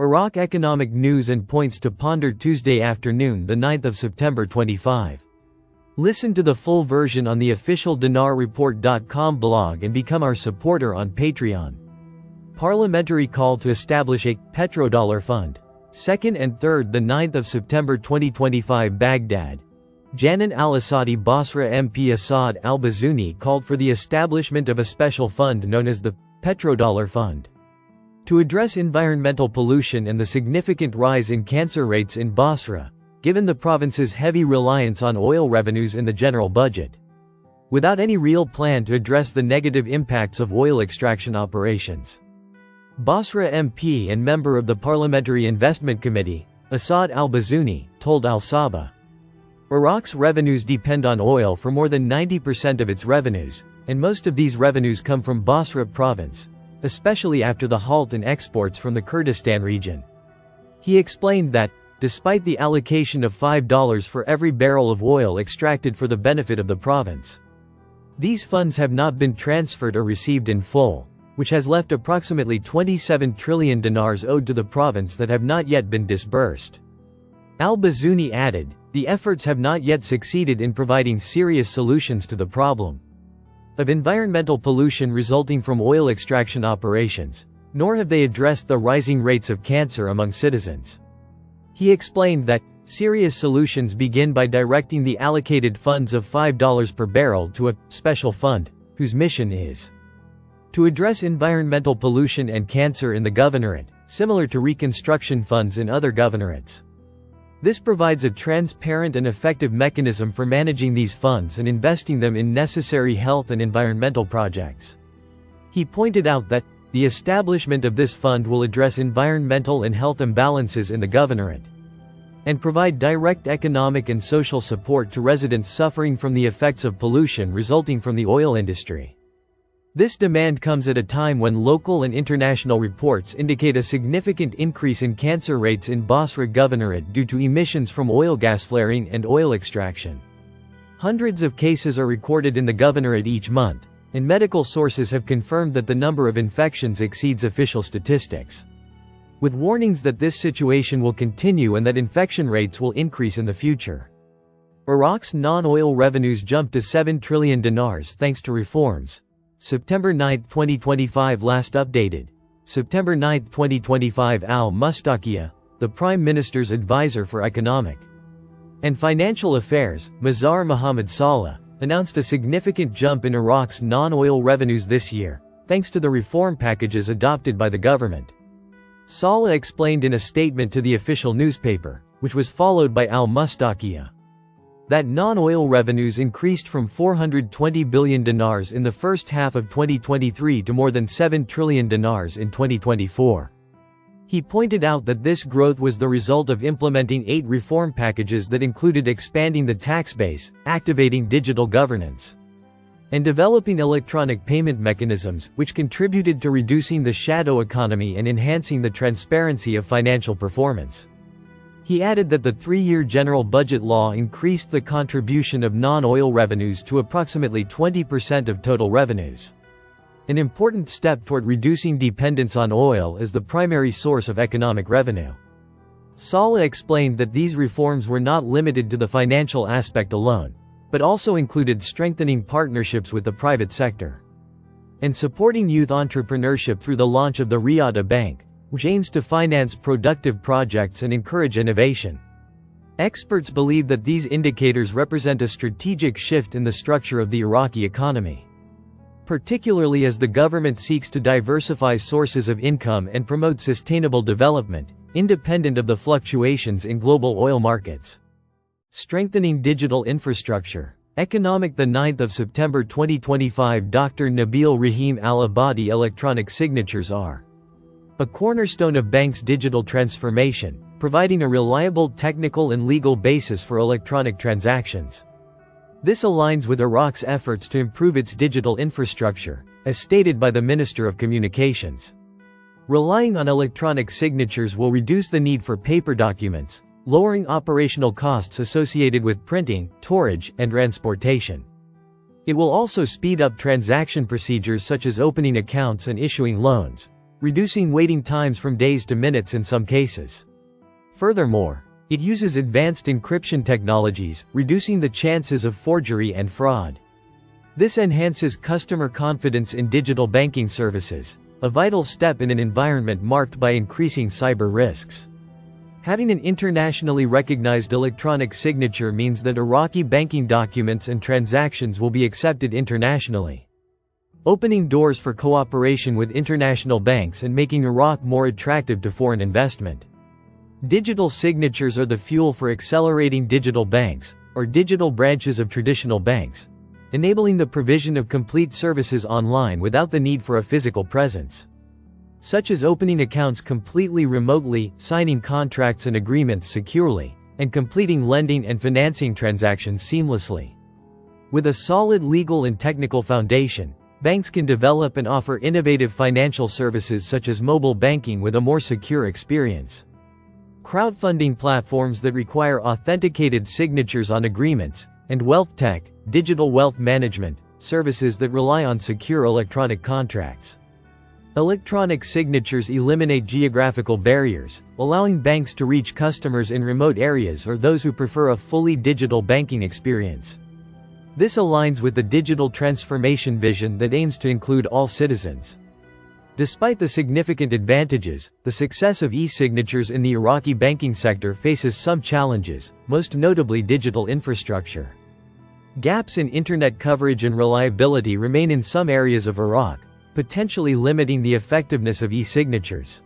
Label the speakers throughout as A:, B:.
A: Iraq economic news and points to ponder Tuesday afternoon, the 9th of September 25. Listen to the full version on the official dinarreport.com blog and become our supporter on Patreon. Parliamentary call to establish a petrodollar fund. 2nd and 3rd, the 9th of September 2025, Baghdad. Janan al-Assadi Basra MP Assad al-Bazouni called for the establishment of a special fund known as the petrodollar fund to address environmental pollution and the significant rise in cancer rates in Basra, given the province's heavy reliance on oil revenues in the general budget. Without any real plan to address the negative impacts of oil extraction operations. Basra MP and member of the Parliamentary Investment Committee, Assad al-Bazouni, told Al-Saba. Iraq's revenues depend on oil for more than 90% of its revenues, and most of these revenues come from Basra province, especially after the halt in exports from the Kurdistan region. He explained that, despite the allocation of $5 for every barrel of oil extracted for the benefit of the province, these funds have not been transferred or received in full, which has left approximately 27 trillion dinars owed to the province that have not yet been disbursed. Al-Bazouni added, the efforts have not yet succeeded in providing serious solutions to the problem of environmental pollution resulting from oil extraction operations, nor have they addressed the rising rates of cancer among citizens. He explained that, serious solutions begin by directing the allocated funds of $5 per barrel to a special fund, whose mission is to address environmental pollution and cancer in the governorate, similar to reconstruction funds in other governorates. This provides a transparent and effective mechanism for managing these funds and investing them in necessary health and environmental projects. He pointed out that, the establishment of this fund will address environmental and health imbalances in the governorate, and provide direct economic and social support to residents suffering from the effects of pollution resulting from the oil industry. This demand comes at a time when local and international reports indicate a significant increase in cancer rates in Basra Governorate due to emissions from oil gas flaring and oil extraction. Hundreds of cases are recorded in the governorate each month, and medical sources have confirmed that the number of infections exceeds official statistics, with warnings that this situation will continue and that infection rates will increase in the future. Iraq's non-oil revenues jumped to 7 trillion dinars thanks to reforms. September 9, 2025 last updated. September 9, 2025 Al-Mustaqiya, the Prime Minister's advisor for economic and financial affairs, Mazhar Mohammad Saleh, announced a significant jump in Iraq's non-oil revenues this year, thanks to the reform packages adopted by the government. Saleh explained in a statement to the official newspaper, which was followed by Al-Mustaqiya, that non-oil revenues increased from 420 billion dinars in the first half of 2023 to more than 7 trillion dinars in 2024. He pointed out that this growth was the result of implementing 8 reform packages that included expanding the tax base, activating digital governance, and developing electronic payment mechanisms, which contributed to reducing the shadow economy and enhancing the transparency of financial performance. He added that the 3-year general budget law increased the contribution of non-oil revenues to approximately 20% of total revenues, an important step toward reducing dependence on oil as the primary source of economic revenue. Saleh explained that these reforms were not limited to the financial aspect alone, but also included strengthening partnerships with the private sector and supporting youth entrepreneurship through the launch of the Riyada Bank, which aims to finance productive projects and encourage innovation. Experts believe that these indicators represent a strategic shift in the structure of the Iraqi economy, particularly as the government seeks to diversify sources of income and promote sustainable development, independent of the fluctuations in global oil markets. Strengthening digital infrastructure. Economic, the 9th of September 2025. Dr. Nabil Rahim Al-Abadi. Electronic signatures are a cornerstone of banks' digital transformation, providing a reliable technical and legal basis for electronic transactions. This aligns with Iraq's efforts to improve its digital infrastructure, as stated by the Minister of Communications. Relying on electronic signatures will reduce the need for paper documents, lowering operational costs associated with printing, storage, and transportation. It will also speed up transaction procedures such as opening accounts and issuing loans, reducing waiting times from days to minutes in some cases. Furthermore, it uses advanced encryption technologies, reducing the chances of forgery and fraud. This enhances customer confidence in digital banking services, a vital step in an environment marked by increasing cyber risks. Having an internationally recognized electronic signature means that Iraqi banking documents and transactions will be accepted internationally, opening doors for cooperation with international banks and making Iraq more attractive to foreign investment. Digital signatures are the fuel for accelerating digital banks, or digital branches of traditional banks, enabling the provision of complete services online without the need for a physical presence, such as opening accounts completely remotely, signing contracts and agreements securely, and completing lending and financing transactions seamlessly. With a solid legal and technical foundation, banks can develop and offer innovative financial services such as mobile banking with a more secure experience, crowdfunding platforms that require authenticated signatures on agreements, and wealth tech, digital wealth management, services that rely on secure electronic contracts. Electronic signatures eliminate geographical barriers, allowing banks to reach customers in remote areas or those who prefer a fully digital banking experience. This aligns with the digital transformation vision that aims to include all citizens. Despite the significant advantages, the success of e-signatures in the Iraqi banking sector faces some challenges, most notably digital infrastructure. Gaps in internet coverage and reliability remain in some areas of Iraq, potentially limiting the effectiveness of e-signatures.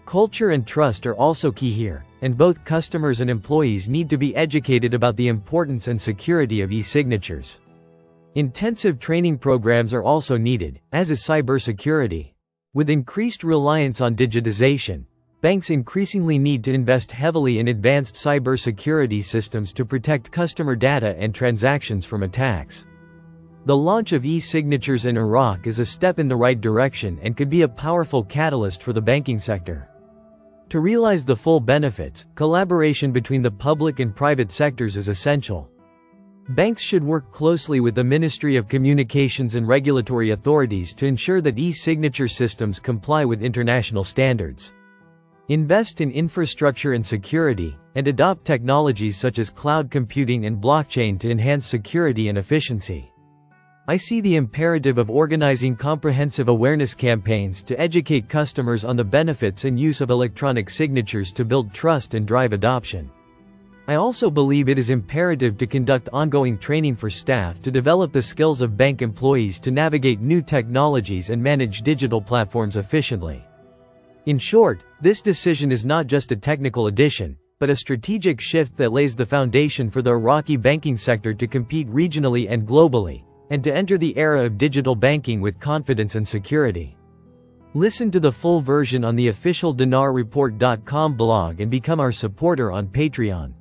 A: Culture and trust are also key here, and both customers and employees need to be educated about the importance and security of e-signatures. Intensive training programs are also needed, as is cybersecurity. With increased reliance on digitization, banks increasingly need to invest heavily in advanced cybersecurity systems to protect customer data and transactions from attacks. The launch of e-signatures in Iraq is a step in the right direction and could be a powerful catalyst for the banking sector. To realize the full benefits, collaboration between the public and private sectors is essential. Banks should work closely with the Ministry of Communications and regulatory authorities to ensure that e-signature systems comply with international standards. Invest in infrastructure and security, and adopt technologies such as cloud computing and blockchain to enhance security and efficiency. I see the imperative of organizing comprehensive awareness campaigns to educate customers on the benefits and use of electronic signatures to build trust and drive adoption. I also believe it is imperative to conduct ongoing training for staff to develop the skills of bank employees to navigate new technologies and manage digital platforms efficiently. In short, this decision is not just a technical addition, but a strategic shift that lays the foundation for the Iraqi banking sector to compete regionally and globally, and to enter the era of digital banking with confidence and security. Listen to the full version on the official dinarreport.com blog and become our supporter on Patreon.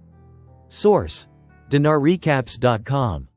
A: Source: dinarrecaps.com